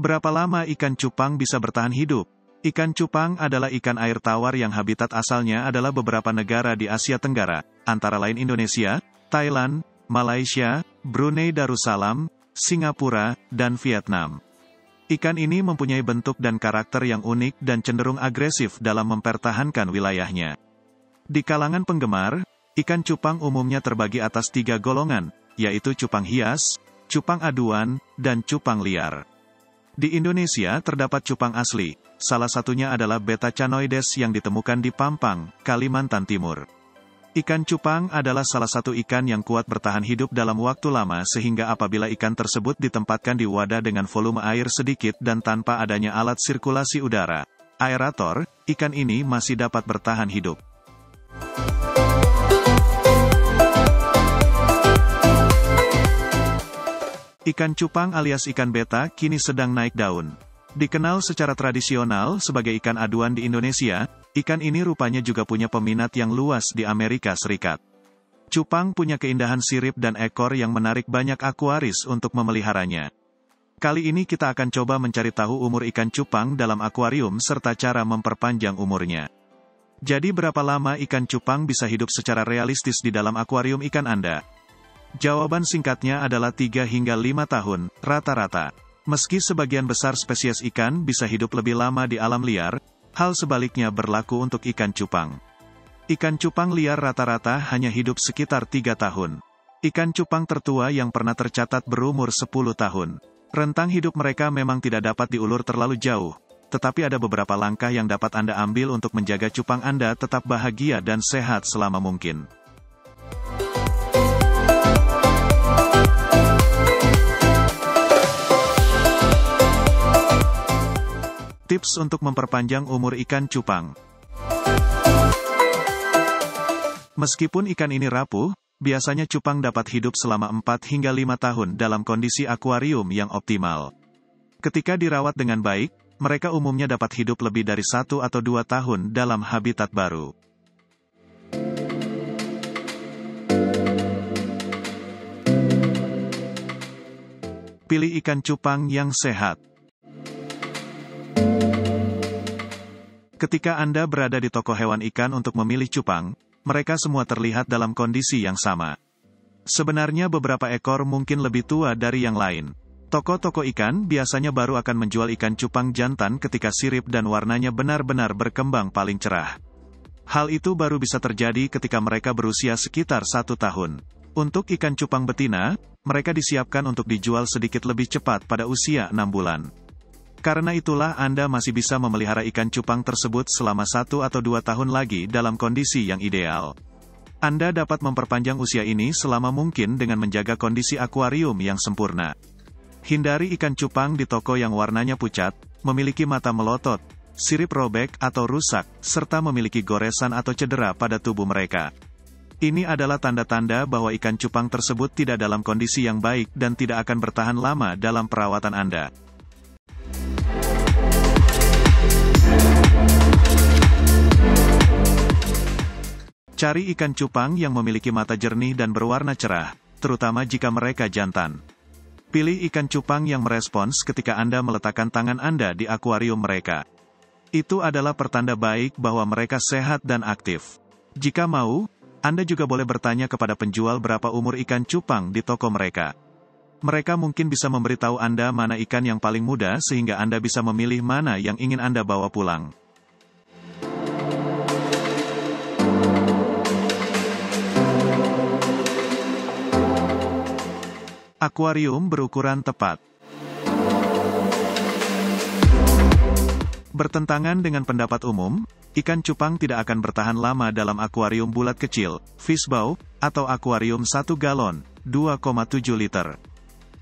Berapa lama ikan cupang bisa bertahan hidup? Ikan cupang adalah ikan air tawar yang habitat asalnya adalah beberapa negara di Asia Tenggara, antara lain Indonesia, Thailand, Malaysia, Brunei Darussalam, Singapura, dan Vietnam. Ikan ini mempunyai bentuk dan karakter yang unik dan cenderung agresif dalam mempertahankan wilayahnya. Di kalangan penggemar, ikan cupang umumnya terbagi atas 3 golongan, yaitu cupang hias, cupang aduan, dan cupang liar. Di Indonesia terdapat cupang asli, salah satunya adalah Betacanoides yang ditemukan di Pampang, Kalimantan Timur. Ikan cupang adalah salah satu ikan yang kuat bertahan hidup dalam waktu lama sehingga apabila ikan tersebut ditempatkan di wadah dengan volume air sedikit dan tanpa adanya alat sirkulasi udara, aerator, ikan ini masih dapat bertahan hidup. Ikan cupang alias ikan beta kini sedang naik daun. Dikenal secara tradisional sebagai ikan aduan di Indonesia, ikan ini rupanya juga punya peminat yang luas di Amerika Serikat. Cupang punya keindahan sirip dan ekor yang menarik banyak akuaris untuk memeliharanya. Kali ini kita akan coba mencari tahu umur ikan cupang dalam akuarium serta cara memperpanjang umurnya. Jadi berapa lama ikan cupang bisa hidup secara realistis di dalam akuarium ikan Anda? Jawaban singkatnya adalah 3 hingga 5 tahun, rata-rata. Meski sebagian besar spesies ikan bisa hidup lebih lama di alam liar, hal sebaliknya berlaku untuk ikan cupang. Ikan cupang liar rata-rata hanya hidup sekitar 3 tahun. Ikan cupang tertua yang pernah tercatat berumur 10 tahun. Rentang hidup mereka memang tidak dapat diulur terlalu jauh, tetapi ada beberapa langkah yang dapat Anda ambil untuk menjaga cupang Anda tetap bahagia dan sehat selama mungkin. Tips untuk memperpanjang umur ikan cupang. Meskipun ikan ini rapuh, biasanya cupang dapat hidup selama 4 hingga 5 tahun dalam kondisi akuarium yang optimal. Ketika dirawat dengan baik, mereka umumnya dapat hidup lebih dari 1 atau 2 tahun dalam habitat baru. Pilih ikan cupang yang sehat. Ketika Anda berada di toko hewan ikan untuk memilih cupang, mereka semua terlihat dalam kondisi yang sama. Sebenarnya beberapa ekor mungkin lebih tua dari yang lain. Toko-toko ikan biasanya baru akan menjual ikan cupang jantan ketika sirip dan warnanya benar-benar berkembang paling cerah. Hal itu baru bisa terjadi ketika mereka berusia sekitar 1 tahun. Untuk ikan cupang betina, mereka disiapkan untuk dijual sedikit lebih cepat pada usia 6 bulan. Karena itulah Anda masih bisa memelihara ikan cupang tersebut selama 1 atau 2 tahun lagi dalam kondisi yang ideal. Anda dapat memperpanjang usia ini selama mungkin dengan menjaga kondisi akuarium yang sempurna. Hindari ikan cupang di toko yang warnanya pucat, memiliki mata melotot, sirip robek atau rusak, serta memiliki goresan atau cedera pada tubuh mereka. Ini adalah tanda-tanda bahwa ikan cupang tersebut tidak dalam kondisi yang baik dan tidak akan bertahan lama dalam perawatan Anda. Cari ikan cupang yang memiliki mata jernih dan berwarna cerah, terutama jika mereka jantan. Pilih ikan cupang yang merespons ketika Anda meletakkan tangan Anda di akuarium mereka. Itu adalah pertanda baik bahwa mereka sehat dan aktif. Jika mau, Anda juga boleh bertanya kepada penjual berapa umur ikan cupang di toko mereka. Mereka mungkin bisa memberitahu Anda mana ikan yang paling muda sehingga Anda bisa memilih mana yang ingin Anda bawa pulang. Akuarium berukuran tepat. Bertentangan dengan pendapat umum, ikan cupang tidak akan bertahan lama dalam akuarium bulat kecil, fishbowl, atau akuarium 1 galon, 2,7 liter.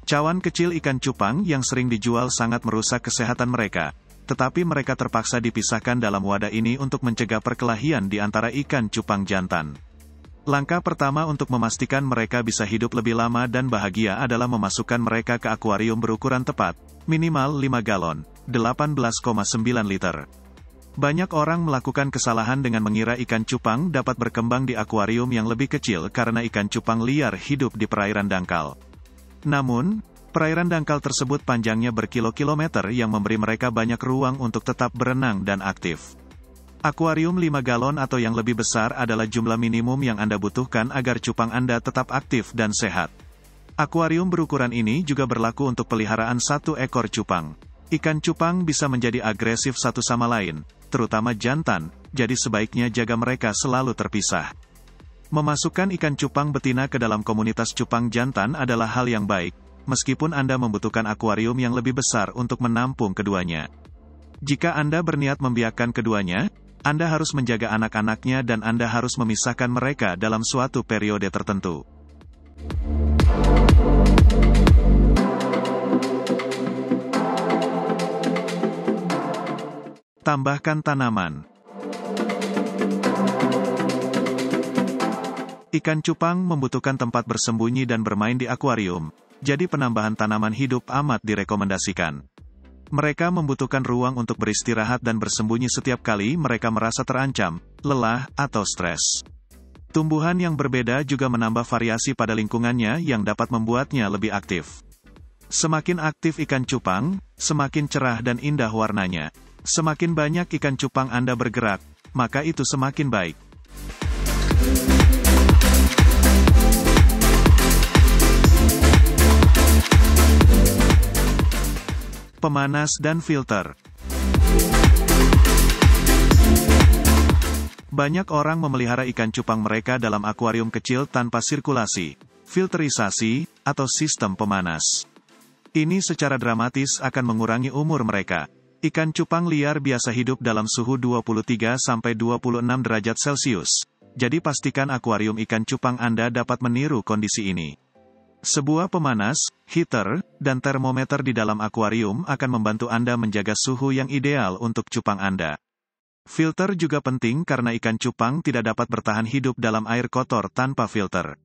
Cawan kecil ikan cupang yang sering dijual sangat merusak kesehatan mereka, tetapi mereka terpaksa dipisahkan dalam wadah ini untuk mencegah perkelahian di antara ikan cupang jantan. Langkah pertama untuk memastikan mereka bisa hidup lebih lama dan bahagia adalah memasukkan mereka ke akuarium berukuran tepat, minimal 5 galon, 18,9 liter. Banyak orang melakukan kesalahan dengan mengira ikan cupang dapat berkembang di akuarium yang lebih kecil karena ikan cupang liar hidup di perairan dangkal. Namun, Perairan dangkal tersebut panjangnya berkilo-kilometer yang memberi mereka banyak ruang untuk tetap berenang dan aktif. Akuarium 5 galon atau yang lebih besar adalah jumlah minimum yang Anda butuhkan agar cupang Anda tetap aktif dan sehat. Akuarium berukuran ini juga berlaku untuk peliharaan satu ekor cupang. Ikan cupang bisa menjadi agresif satu sama lain, terutama jantan, jadi sebaiknya jaga mereka selalu terpisah. Memasukkan ikan cupang betina ke dalam komunitas cupang jantan adalah hal yang baik, meskipun Anda membutuhkan akuarium yang lebih besar untuk menampung keduanya. Jika Anda berniat membiakkan keduanya, Anda harus menjaga anak-anaknya dan Anda harus memisahkan mereka dalam suatu periode tertentu. Tambahkan tanaman. Ikan cupang membutuhkan tempat bersembunyi dan bermain di akuarium, jadi penambahan tanaman hidup amat direkomendasikan. Mereka membutuhkan ruang untuk beristirahat dan bersembunyi setiap kali mereka merasa terancam, lelah, atau stres. Tumbuhan yang berbeda juga menambah variasi pada lingkungannya yang dapat membuatnya lebih aktif. Semakin aktif ikan cupang, semakin cerah dan indah warnanya. Semakin banyak ikan cupang Anda bergerak, maka itu semakin baik. Pemanas dan filter. Banyak orang memelihara ikan cupang mereka dalam akuarium kecil tanpa sirkulasi, filterisasi, atau sistem pemanas. Ini secara dramatis akan mengurangi umur mereka. Ikan cupang liar biasa hidup dalam suhu 23-26 derajat Celcius. Jadi pastikan akuarium ikan cupang Anda dapat meniru kondisi ini. Sebuah pemanas, heater, dan termometer di dalam akuarium akan membantu Anda menjaga suhu yang ideal untuk cupang Anda. Filter juga penting karena ikan cupang tidak dapat bertahan hidup dalam air kotor tanpa filter.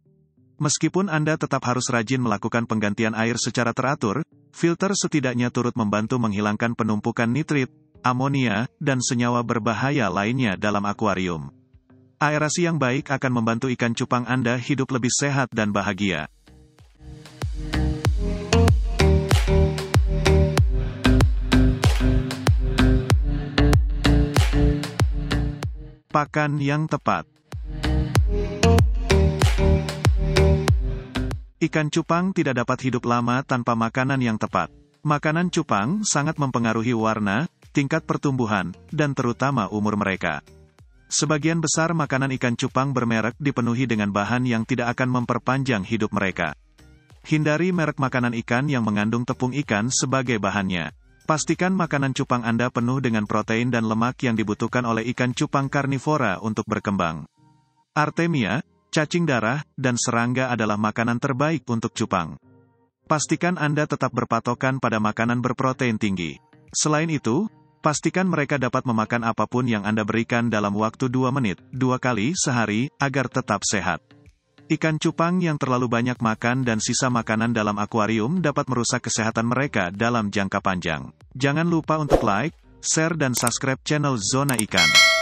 Meskipun Anda tetap harus rajin melakukan penggantian air secara teratur, filter setidaknya turut membantu menghilangkan penumpukan nitrit, amonia, dan senyawa berbahaya lainnya dalam akuarium. Aerasi yang baik akan membantu ikan cupang Anda hidup lebih sehat dan bahagia. Pakan yang tepat. Ikan cupang tidak dapat hidup lama tanpa makanan yang tepat. Makanan cupang sangat mempengaruhi warna, tingkat pertumbuhan, dan terutama umur mereka. Sebagian besar makanan ikan cupang bermerek dipenuhi dengan bahan yang tidak akan memperpanjang hidup mereka. Hindari merek makanan ikan yang mengandung tepung ikan sebagai bahannya. Pastikan makanan cupang Anda penuh dengan protein dan lemak yang dibutuhkan oleh ikan cupang karnivora untuk berkembang. Artemia, cacing darah, dan serangga adalah makanan terbaik untuk cupang. Pastikan Anda tetap berpatokan pada makanan berprotein tinggi. Selain itu, pastikan mereka dapat memakan apapun yang Anda berikan dalam waktu 2 menit, 2 kali sehari, agar tetap sehat. Ikan cupang yang terlalu banyak makan dan sisa makanan dalam akuarium dapat merusak kesehatan mereka dalam jangka panjang. Jangan lupa untuk like, share dan subscribe channel Zona Ikan.